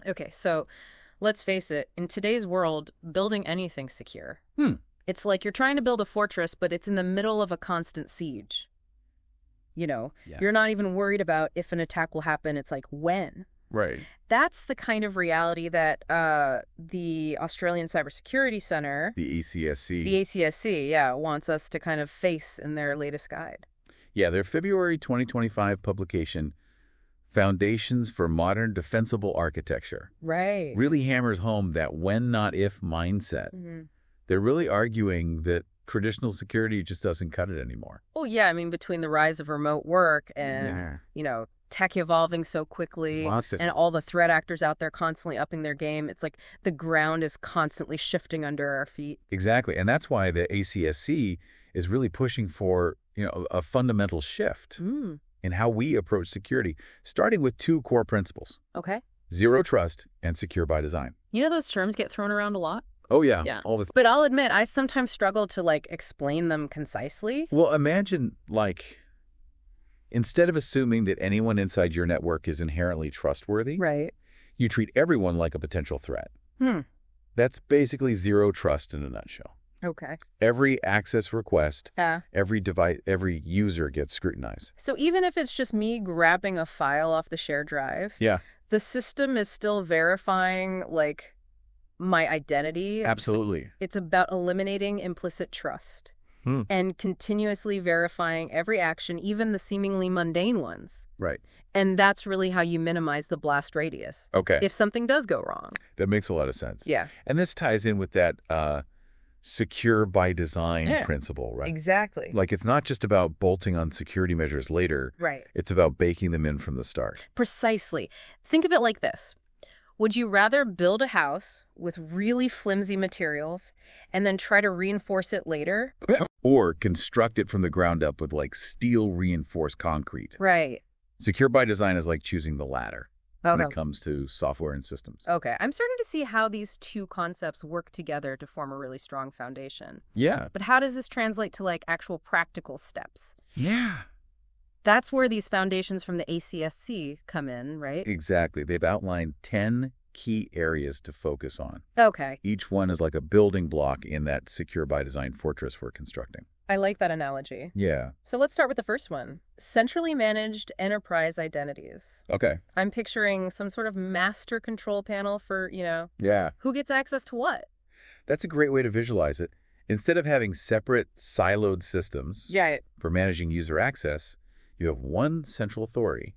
Okay, so let's face it. In today's world, building anything's secure. It's like you're trying to build a fortress, but it's in the middle of a constant siege. You're not even worried about if an attack will happen. It's like, when? Right. That's the kind of reality that the Australian Cybersecurity Center, The ACSC. the ACSC, wants us to kind of face in their latest guide. Yeah, their February 2025 publication, Foundations for Modern Defensible Architecture, Right. really hammers home that when, not if mindset. They're really arguing that traditional security just doesn't cut it anymore. Oh, yeah. I mean, between the rise of remote work and, tech evolving so quickly and all the threat actors out there constantly upping their game, it's like the ground is constantly shifting under our feet. Exactly. And that's why the ACSC is really pushing for, a fundamental shift in how we approach security, starting with two core principles. Okay. Zero trust and secure by design. Those terms get thrown around a lot. Oh, yeah. All the But I'll admit, I sometimes struggle to, explain them concisely. Well, imagine, instead of assuming that anyone inside your network is inherently trustworthy, Right. you treat everyone like a potential threat. That's basically zero trust in a nutshell. Okay. Every access request, Yeah. every device, every user gets scrutinized. So even if it's just me grabbing a file off the shared drive, Yeah. the system is still verifying, my identity. Absolutely. It's about eliminating implicit trust and continuously verifying every action, even the seemingly mundane ones. Right. And that's really how you minimize the blast radius. Okay. If something does go wrong. That makes a lot of sense. Yeah. And this ties in with that secure by design principle, right? Exactly. It's not just about bolting on security measures later. Right. It's about baking them in from the start. Precisely. Think of it like this. Would you rather build a house with really flimsy materials and then try to reinforce it later? Or construct it from the ground up with steel reinforced concrete. Right. Secure by design is like choosing the latter when Okay. it comes to software and systems. Okay. I'm starting to see how these two concepts work together to form a really strong foundation. Yeah. But how does this translate to actual practical steps? Yeah. That's where these foundations from the ACSC come in, right? Exactly. They've outlined 10 key areas to focus on. Okay. Each one is like a building block in that secure by design fortress we're constructing. I like that analogy. Yeah. So let's start with the first one. Centrally managed enterprise identities. Okay. I'm picturing some sort of master control panel for, Yeah. who gets access to what? That's a great way to visualize it. Instead of having separate siloed systems for managing user access, you have one central authority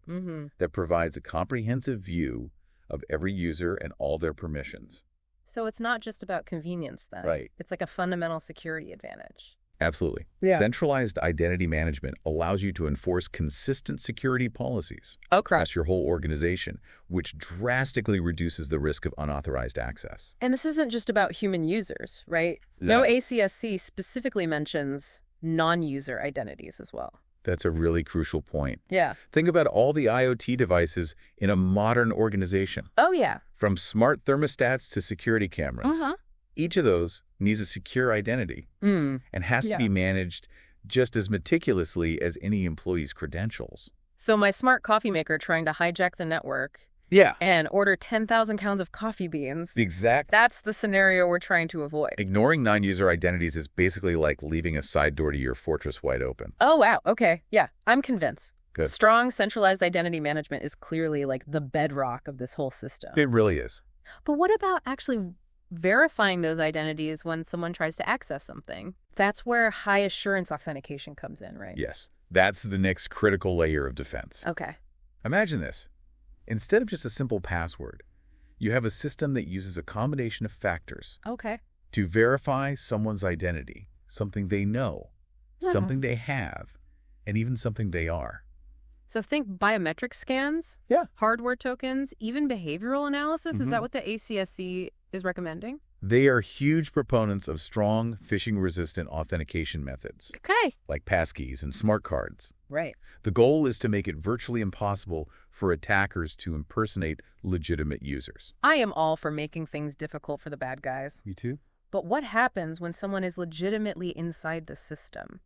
that provides a comprehensive view of every user and all their permissions. So it's not just about convenience then. Right. It's like a fundamental security advantage. Absolutely. Yeah. Centralized identity management allows you to enforce consistent security policies across your whole organization, which drastically reduces the risk of unauthorized access. And this isn't just about human users, right? No ACSC specifically mentions non-user identities as well. That's a really crucial point. Yeah. Think about all the IoT devices in a modern organization. Oh, yeah. From smart thermostats to security cameras. Each of those needs a secure identity and has to be managed just as meticulously as any employee's credentials. So my smart coffee maker trying to hijack the network and order 10,000 pounds of coffee beans. That's the scenario we're trying to avoid. Ignoring non-user identities is basically like leaving a side door to your fortress wide open. Oh, wow. Okay. Yeah, I'm convinced. Good. Strong centralized identity management is clearly the bedrock of this whole system. It really is. But what about actually verifying those identities when someone tries to access something? That's where high assurance authentication comes in, right? Yes. That's the next critical layer of defense. Okay. Imagine this. Instead of just a simple password, you have a system that uses a combination of factors to verify someone's identity, something they know, something they have, and even something they are. So think biometric scans, hardware tokens, even behavioral analysis. Is that what the ACSC is recommending? They are huge proponents of strong phishing-resistant authentication methods, like passkeys and smart cards. Right. The goal is to make it virtually impossible for attackers to impersonate legitimate users. I am all for making things difficult for the bad guys. Me too. But what happens when someone is legitimately inside the system?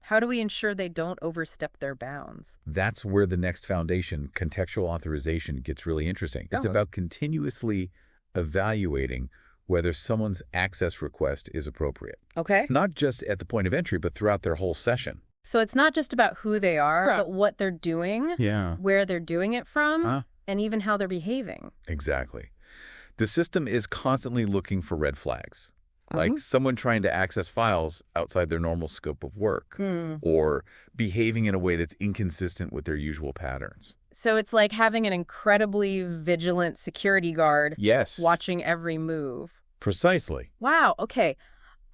How do we ensure they don't overstep their bounds? That's where the next foundation, contextual authorization, gets really interesting. It's about continuously evaluating whether someone's access request is appropriate. Okay. Not just at the point of entry, but throughout their whole session. So it's not just about who they are, but what they're doing, where they're doing it from, and even how they're behaving. Exactly. The system is constantly looking for red flags, like someone trying to access files outside their normal scope of work, or behaving in a way that's inconsistent with their usual patterns. So it's like having an incredibly vigilant security guard watching every move. Precisely. Wow, okay.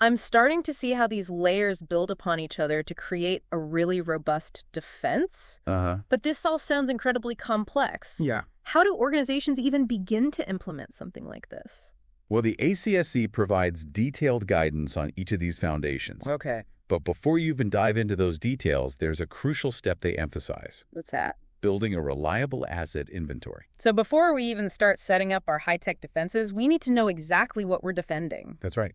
I'm starting to see how these layers build upon each other to create a really robust defense. But this all sounds incredibly complex. Yeah. How do organizations even begin to implement something like this? Well, the ACSC provides detailed guidance on each of these foundations. Okay. But before you even dive into those details, there's a crucial step they emphasize. What's that? Building a reliable asset inventory. So before we even start setting up our high-tech defenses, we need to know exactly what we're defending. That's right.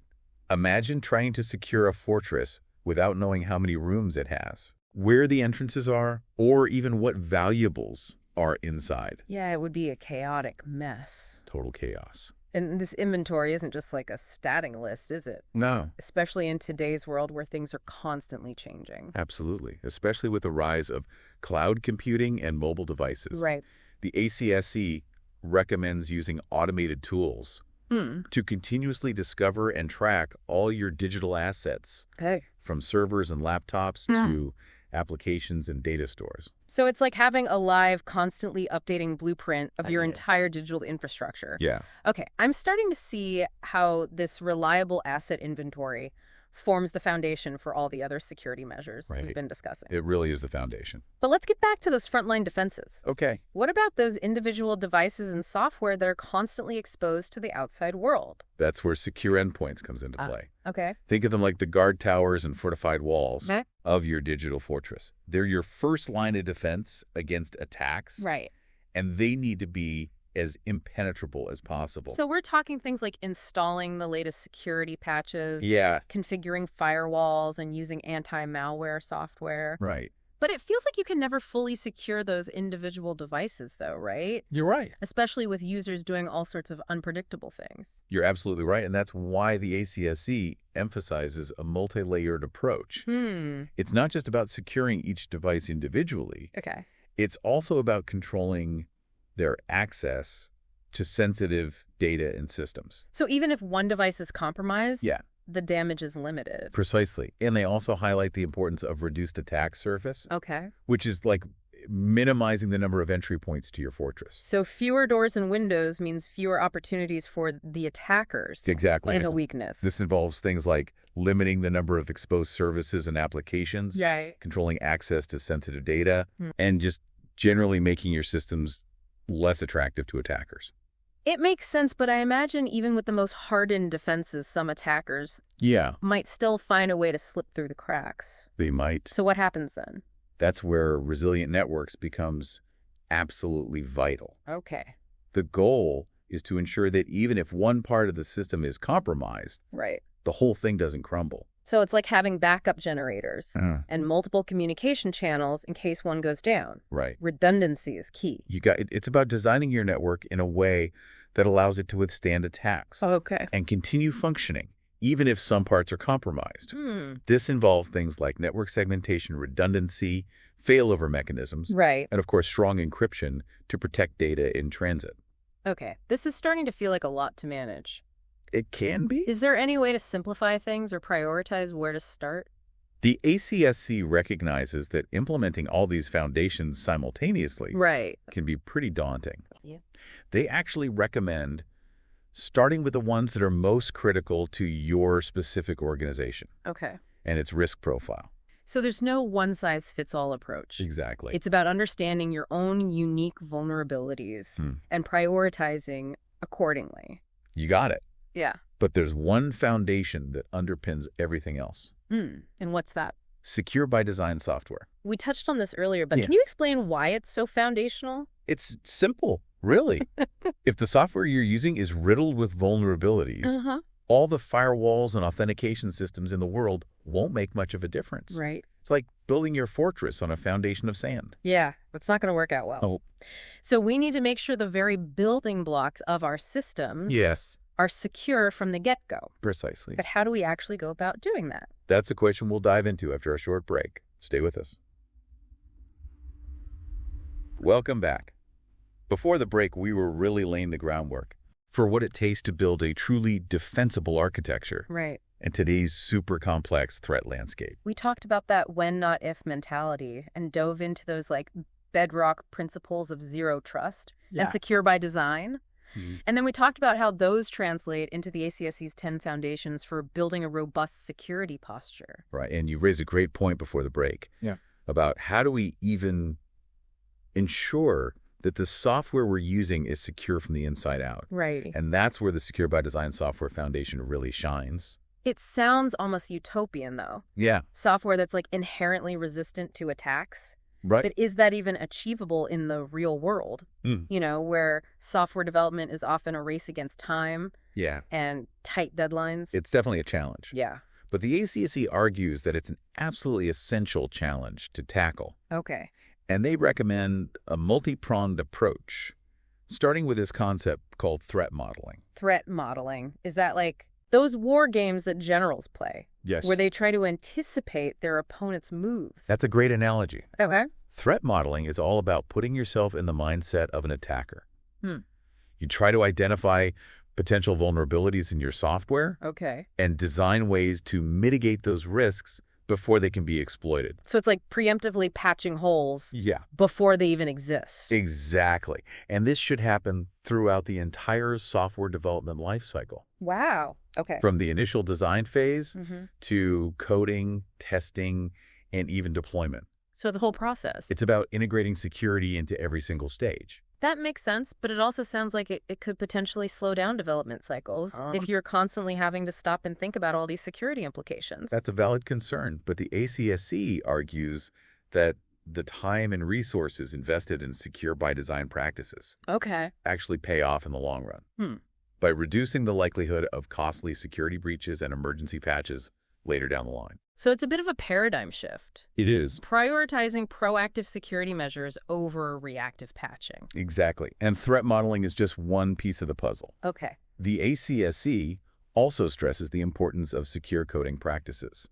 Imagine trying to secure a fortress without knowing how many rooms it has, where the entrances are, or even what valuables are inside. Yeah, it would be a chaotic mess. Total chaos. And this inventory isn't just like a statting list, is it? No. Especially in today's world where things are constantly changing. Absolutely. Especially with the rise of cloud computing and mobile devices. Right. The ACSC recommends using automated tools to continuously discover and track all your digital assets. Okay. From servers and laptops to applications and data stores. So it's like having a live, constantly updating blueprint of your entire digital infrastructure. Yeah. Okay, I'm starting to see how this reliable asset inventory forms the foundation for all the other security measures we've been discussing. It really is the foundation. But let's get back to those frontline defenses. Okay. What about those individual devices and software that are constantly exposed to the outside world? That's where secure endpoints comes into play. Okay. Think of them like the guard towers and fortified walls of your digital fortress. They're your first line of defense against attacks. Right. And they need to be as impenetrable as possible. So we're talking things like installing the latest security patches, configuring firewalls, and using anti-malware software. Right. But it feels like you can never fully secure those individual devices, though, right? You're right. Especially with users doing all sorts of unpredictable things. You're absolutely right, and that's why the ACSC emphasizes a multi-layered approach. It's not just about securing each device individually. Okay. It's also about controlling their access to sensitive data and systems. So even if one device is compromised, the damage is limited. Precisely. And they also highlight the importance of reduced attack surface. Okay. Which is like minimizing the number of entry points to your fortress. So fewer doors and windows means fewer opportunities for the attackers. Exactly. And a weakness. This involves things like limiting the number of exposed services and applications, controlling access to sensitive data, and just generally making your systems less attractive to attackers. It makes sense, but I imagine even with the most hardened defenses, some attackers might still find a way to slip through the cracks. They might. So what happens then? That's where resilient networks becomes absolutely vital. Okay. The goal is to ensure that even if one part of the system is compromised, the whole thing doesn't crumble. So it's like having backup generators and multiple communication channels in case one goes down. Right. Redundancy is key. It's about designing your network in a way that allows it to withstand attacks and continue functioning, even if some parts are compromised. This involves things like network segmentation, redundancy, failover mechanisms, and of course, strong encryption to protect data in transit. Okay, this is starting to feel like a lot to manage. It can be. Is there any way to simplify things or prioritize where to start? The ACSC recognizes that implementing all these foundations simultaneously can be pretty daunting. They actually recommend starting with the ones that are most critical to your specific organization and its risk profile. So there's no one-size-fits-all approach. Exactly. It's about understanding your own unique vulnerabilities and prioritizing accordingly. You got it. Yeah. But there's one foundation that underpins everything else. And what's that? Secure by design software. We touched on this earlier, but can you explain why it's so foundational? It's simple, really. If the software you're using is riddled with vulnerabilities, all the firewalls and authentication systems in the world won't make much of a difference. Right. It's like building your fortress on a foundation of sand. Yeah, that's not going to work out well. Oh. So we need to make sure the very building blocks of our systems are secure from the get-go. Precisely. But how do we actually go about doing that? That's a question we'll dive into after a short break. Stay with us. Welcome back. Before the break, we were really laying the groundwork for what it takes to build a truly defensible architecture. Right. In today's super complex threat landscape. We talked about that when not if mentality and dove into those like bedrock principles of zero trust and secure by design. And then we talked about how those translate into the ACSC's 10 foundations for building a robust security posture. Right. And you raised a great point before the break about how do we even ensure that the software we're using is secure from the inside out. Right. And that's where the Secure by Design software foundation really shines. It sounds almost utopian, though. Yeah. Software that's like inherently resistant to attacks. Right. But is that even achievable in the real world? You know, where software development is often a race against time and tight deadlines. It's definitely a challenge. Yeah. But the ACSC argues that it's an absolutely essential challenge to tackle. Okay. And they recommend a multi-pronged approach, starting with this concept called threat modeling. Threat modeling. Is that like those war games that generals play? Yes. Where they try to anticipate their opponent's moves. That's a great analogy. Okay. Threat modeling is all about putting yourself in the mindset of an attacker. You try to identify potential vulnerabilities in your software. Okay. And design ways to mitigate those risks before they can be exploited. So it's like preemptively patching holes Yeah. before they even exist. Exactly. And this should happen throughout the entire software development lifecycle. Wow. Okay. From the initial design phase to coding, testing, and even deployment. So the whole process. It's about integrating security into every single stage. That makes sense, but it also sounds like it could potentially slow down development cycles if you're constantly having to stop and think about all these security implications. That's a valid concern, but the ACSC argues that the time and resources invested in secure by design practices actually pay off in the long run by reducing the likelihood of costly security breaches and emergency patches later down the line. So it's a bit of a paradigm shift. It is. Prioritizing proactive security measures over reactive patching. Exactly. And threat modeling is just one piece of the puzzle. Okay. The ACSC also stresses the importance of secure coding practices.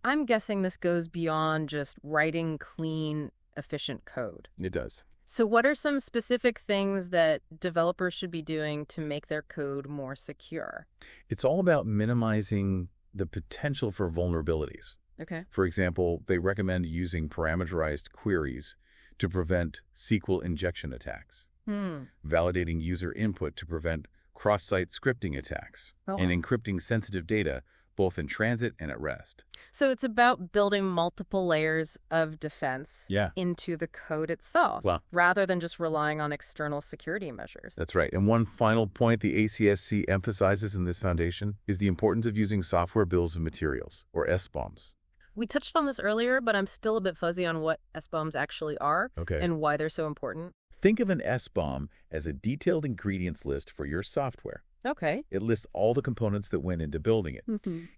I'm guessing this goes beyond just writing clean, efficient code. It does. So what are some specific things that developers should be doing to make their code more secure? It's all about minimizing the potential for vulnerabilities. Okay. For example, they recommend using parameterized queries to prevent SQL injection attacks, validating user input to prevent cross-site scripting attacks, and encrypting sensitive data both in transit and at rest. So it's about building multiple layers of defense into the code itself, rather than just relying on external security measures. That's right. And one final point the ACSC emphasizes in this foundation is the importance of using software bills of materials, or SBOMs. We touched on this earlier, but I'm still a bit fuzzy on what SBOMs actually are and why they're so important. Think of an SBOM as a detailed ingredients list for your software. Okay. It lists all the components that went into building it,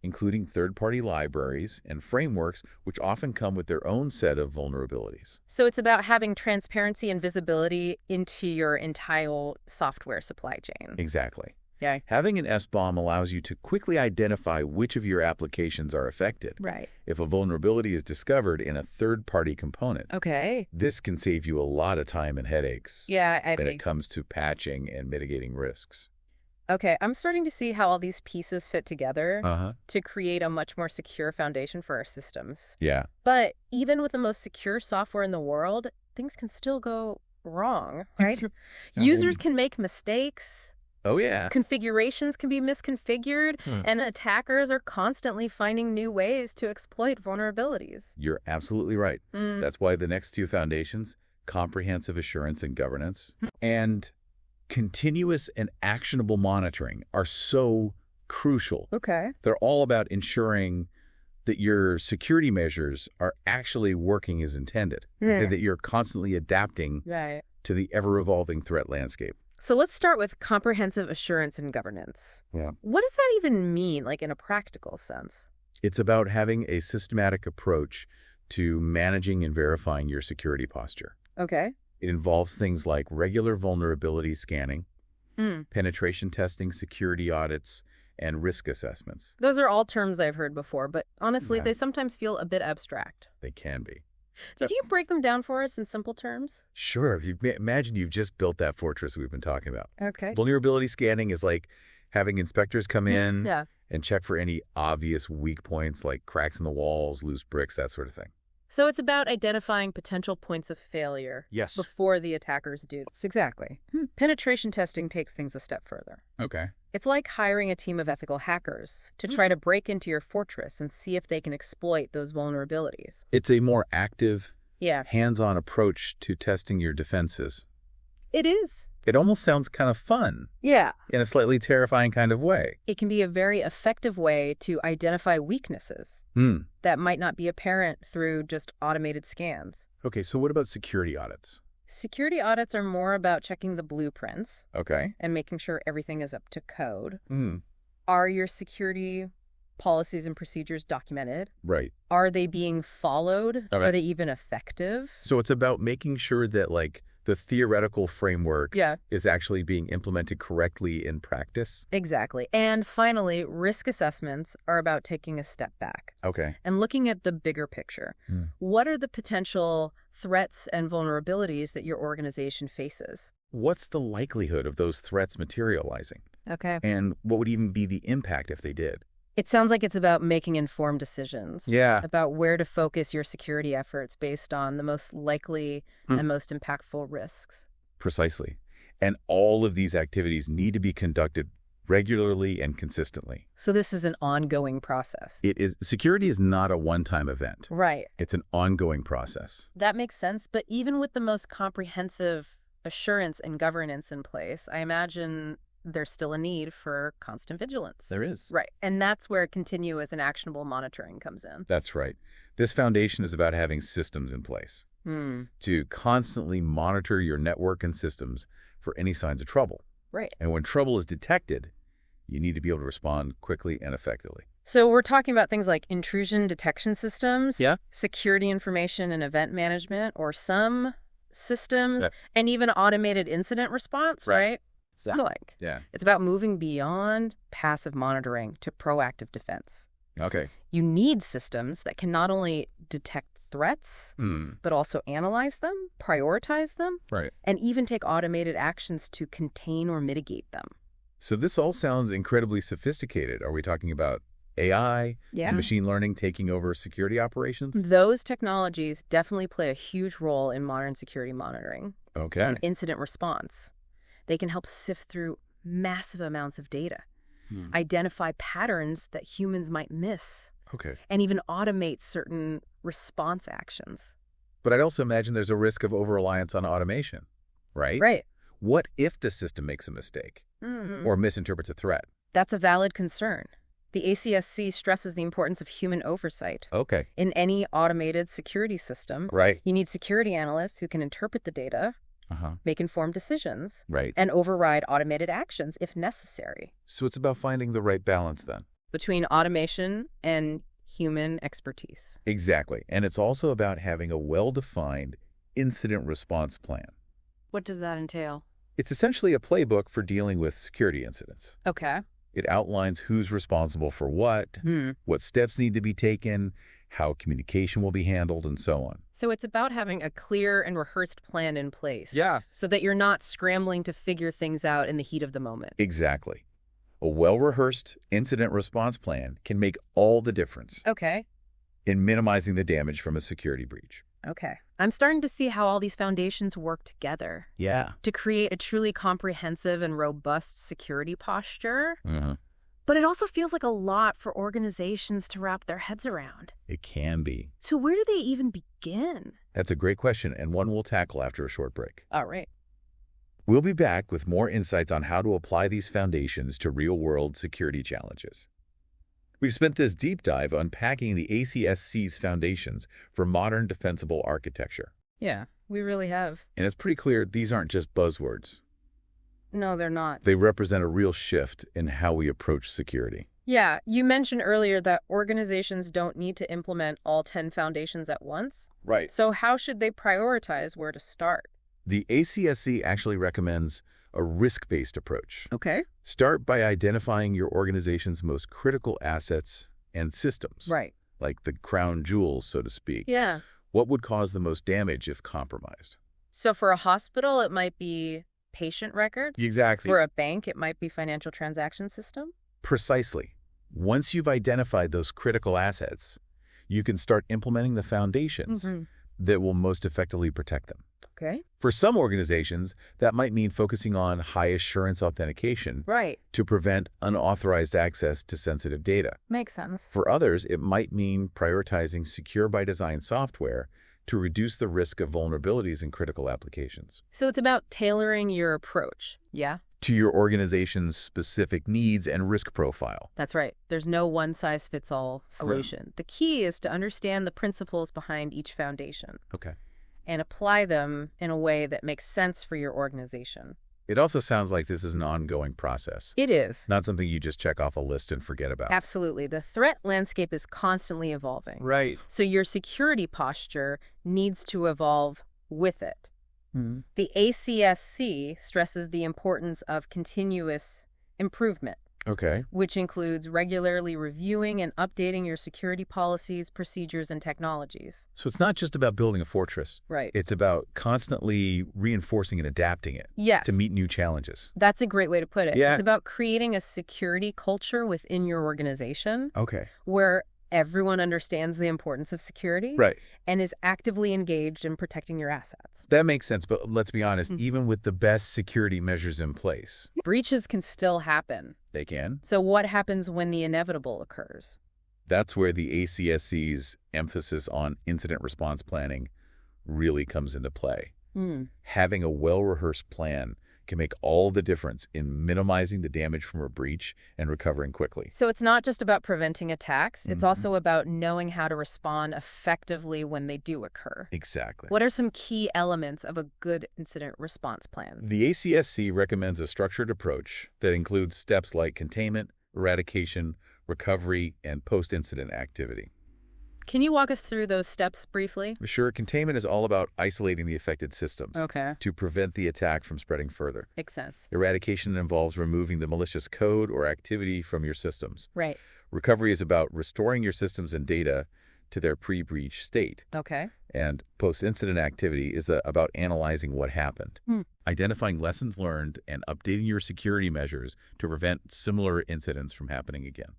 including third-party libraries and frameworks, which often come with their own set of vulnerabilities. So it's about having transparency and visibility into your entire software supply chain. Exactly. Yeah. Having an SBOM allows you to quickly identify which of your applications are affected. Right. If a vulnerability is discovered in a third-party component, this can save you a lot of time and headaches when it comes to patching and mitigating risks. Okay, I'm starting to see how all these pieces fit together to create a much more secure foundation for our systems. Yeah. But even with the most secure software in the world, things can still go wrong, right? Users can make mistakes. Oh, yeah. Configurations can be misconfigured, and attackers are constantly finding new ways to exploit vulnerabilities. You're absolutely right. That's why the next two foundations, comprehensive assurance and governance, and continuous and actionable monitoring, are so crucial. Okay. They're all about ensuring that your security measures are actually working as intended, that you're constantly adapting to the ever-evolving threat landscape. So let's start with comprehensive assurance and governance. Yeah. What does that even mean, like in a practical sense? It's about having a systematic approach to managing and verifying your security posture. Okay. It involves things like regular vulnerability scanning, penetration testing, security audits, and risk assessments. Those are all terms I've heard before, but honestly, they sometimes feel a bit abstract. They can be. So, do you break them down for us in simple terms? Sure. Imagine you've just built that fortress we've been talking about. Okay. Vulnerability scanning is like having inspectors come in and check for any obvious weak points like cracks in the walls, loose bricks, that sort of thing. So it's about identifying potential points of failure before the attackers do. Exactly. Penetration testing takes things a step further. Okay. It's like hiring a team of ethical hackers to try to break into your fortress and see if they can exploit those vulnerabilities. It's a more active, hands-on approach to testing your defenses. It is. It almost sounds kind of fun. Yeah. In a slightly terrifying kind of way. It can be a very effective way to identify weaknesses that might not be apparent through just automated scans. Okay, so what about security audits? Security audits are more about checking the blueprints. Okay. And making sure everything is up to code. Are your security policies and procedures documented? Right. Are they being followed? Okay. Are they even effective? So it's about making sure that, like, the theoretical framework is actually being implemented correctly in practice? Exactly. And finally, risk assessments are about taking a step back. Okay. And looking at the bigger picture. What are the potential threats and vulnerabilities that your organization faces? What's the likelihood of those threats materializing? Okay. And what would even be the impact if they did? It sounds like it's about making informed decisions. Yeah. About where to focus your security efforts based on the most likely and most impactful risks. Precisely. And all of these activities need to be conducted regularly and consistently. So this is an ongoing process. It is. Security is not a one-time event. Right. It's an ongoing process. That makes sense. But even with the most comprehensive assurance and governance in place, I imagine there's still a need for constant vigilance. There is. Right. And that's where continuous and actionable monitoring comes in. That's right. This foundation is about having systems in place to constantly monitor your network and systems for any signs of trouble. Right. And when trouble is detected, you need to be able to respond quickly and effectively. So we're talking about things like intrusion detection systems, security information and event management, or some systems, and even automated incident response, right? It's about moving beyond passive monitoring to proactive defense. Okay. You need systems that can not only detect threats, but also analyze them, prioritize them, and even take automated actions to contain or mitigate them. So this all sounds incredibly sophisticated. Are we talking about AI and machine learning taking over security operations? Those technologies definitely play a huge role in modern security monitoring and incident response. They can help sift through massive amounts of data, identify patterns that humans might miss, and even automate certain response actions. But I'd also imagine there's a risk of over-reliance on automation, right? Right. What if the system makes a mistake or misinterprets a threat? That's a valid concern. The ACSC stresses the importance of human oversight. In any automated security system, you need security analysts who can interpret the data, make informed decisions, and override automated actions if necessary. So it's about finding the right balance then? Between automation and human expertise. Exactly. And it's also about having a well-defined incident response plan. What does that entail? It's essentially a playbook for dealing with security incidents. Okay. It outlines who's responsible for what steps need to be taken, how communication will be handled, and so on. So it's about having a clear and rehearsed plan in place. Yeah. So that you're not scrambling to figure things out in the heat of the moment. Exactly. A well-rehearsed incident response plan can make all the difference. In minimizing the damage from a security breach. I'm starting to see how all these foundations work together. To create a truly comprehensive and robust security posture. But it also feels like a lot for organizations to wrap their heads around. It can be. So where do they even begin? That's a great question, and one we'll tackle after a short break. All right. We'll be back with more insights on how to apply these foundations to real-world security challenges. We've spent this deep dive unpacking the ACSC's foundations for modern defensible architecture. Yeah, we really have. And it's pretty clear these aren't just buzzwords. No, they're not. They represent a real shift in how we approach security. Yeah, you mentioned earlier that organizations don't need to implement all 10 foundations at once. Right. So how should they prioritize where to start? The ACSC actually recommends a risk-based approach. Okay. Start by identifying your organization's most critical assets and systems. Right. Like the crown jewels, so to speak. Yeah. What would cause the most damage if compromised? So for a hospital, it might be patient records. Exactly. For a bank, it might be financial transaction system. Precisely. Once you've identified those critical assets, you can start implementing the foundations that will most effectively protect them. Okay. For some organizations, that might mean focusing on high-assurance authentication to prevent unauthorized access to sensitive data. Makes sense. For others, it might mean prioritizing secure-by-design software to reduce the risk of vulnerabilities in critical applications. So it's about tailoring your approach. Yeah. To your organization's specific needs and risk profile. That's right. There's no one-size-fits-all solution. The key is to understand the principles behind each foundation. Okay. And apply them in a way that makes sense for your organization. It also sounds like this is an ongoing process. It is. Not something you just check off a list and forget about. Absolutely. The threat landscape is constantly evolving. Right. So your security posture needs to evolve with it. The ACSC stresses the importance of continuous improvement. Okay. Which includes regularly reviewing and updating your security policies, procedures, and technologies. So it's not just about building a fortress. Right. It's about constantly reinforcing and adapting it to meet new challenges. That's a great way to put it. Yeah. It's about creating a security culture within your organization. Okay. Where everyone understands the importance of security and is actively engaged in protecting your assets. That makes sense, but let's be honest, even with the best security measures in place, breaches can still happen. They can. So what happens when the inevitable occurs? That's where the ACSC's emphasis on incident response planning really comes into play. Having a well-rehearsed plan can make all the difference in minimizing the damage from a breach and recovering quickly. So it's not just about preventing attacks. It's also about knowing how to respond effectively when they do occur. Exactly. What are some key elements of a good incident response plan? The ACSC recommends a structured approach that includes steps like containment, eradication, recovery, and post-incident activity. Can you walk us through those steps briefly? Sure. Containment is all about isolating the affected systems to prevent the attack from spreading further. Makes sense. Eradication involves removing the malicious code or activity from your systems. Right. Recovery is about restoring your systems and data to their pre-breach state. Okay. And post-incident activity is about analyzing what happened, identifying lessons learned, and updating your security measures to prevent similar incidents from happening again.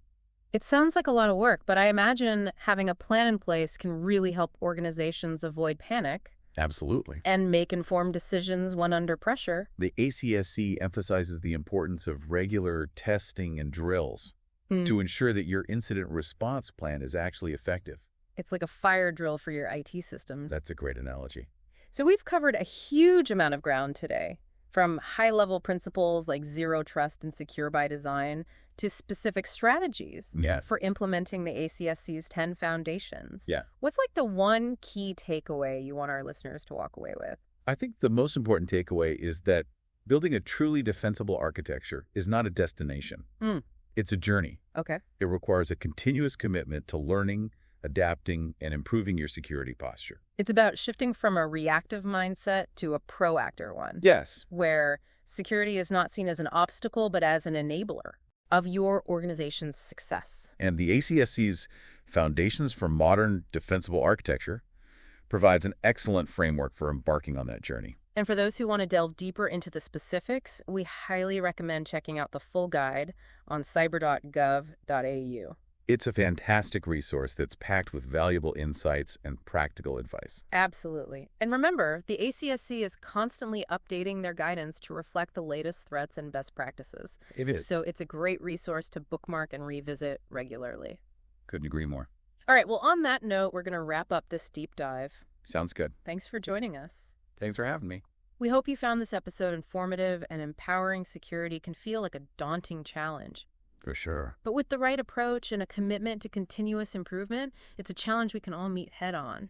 It sounds like a lot of work, but I imagine having a plan in place can really help organizations avoid panic. Absolutely. And make informed decisions when under pressure. The ACSC emphasizes the importance of regular testing and drills to ensure that your incident response plan is actually effective. It's like a fire drill for your IT systems. That's a great analogy. So we've covered a huge amount of ground today, from high-level principles like zero trust and secure by design to specific strategies for implementing the ACSC's 10 foundations. What's like the one key takeaway you want our listeners to walk away with? I think the most important takeaway is that building a truly defensible architecture is not a destination. It's a journey. Okay. It requires a continuous commitment to learning, adapting, and improving your security posture. It's about shifting from a reactive mindset to a proactive one. Yes. Where security is not seen as an obstacle, but as an enabler of your organization's success. And the ACSC's Foundations for Modern Defensible Architecture provides an excellent framework for embarking on that journey. And for those who want to delve deeper into the specifics, we highly recommend checking out the full guide on Cyber.gov.au. It's a fantastic resource that's packed with valuable insights and practical advice. Absolutely. And remember, the ACSC is constantly updating their guidance to reflect the latest threats and best practices. It is. So it's a great resource to bookmark and revisit regularly. Couldn't agree more. All right, well, on that note, we're going to wrap up this deep dive. Sounds good. Thanks for joining us. Thanks for having me. We hope you found this episode informative and empowering. Security can feel like a daunting challenge. For sure. But with the right approach and a commitment to continuous improvement, it's a challenge we can all meet head on.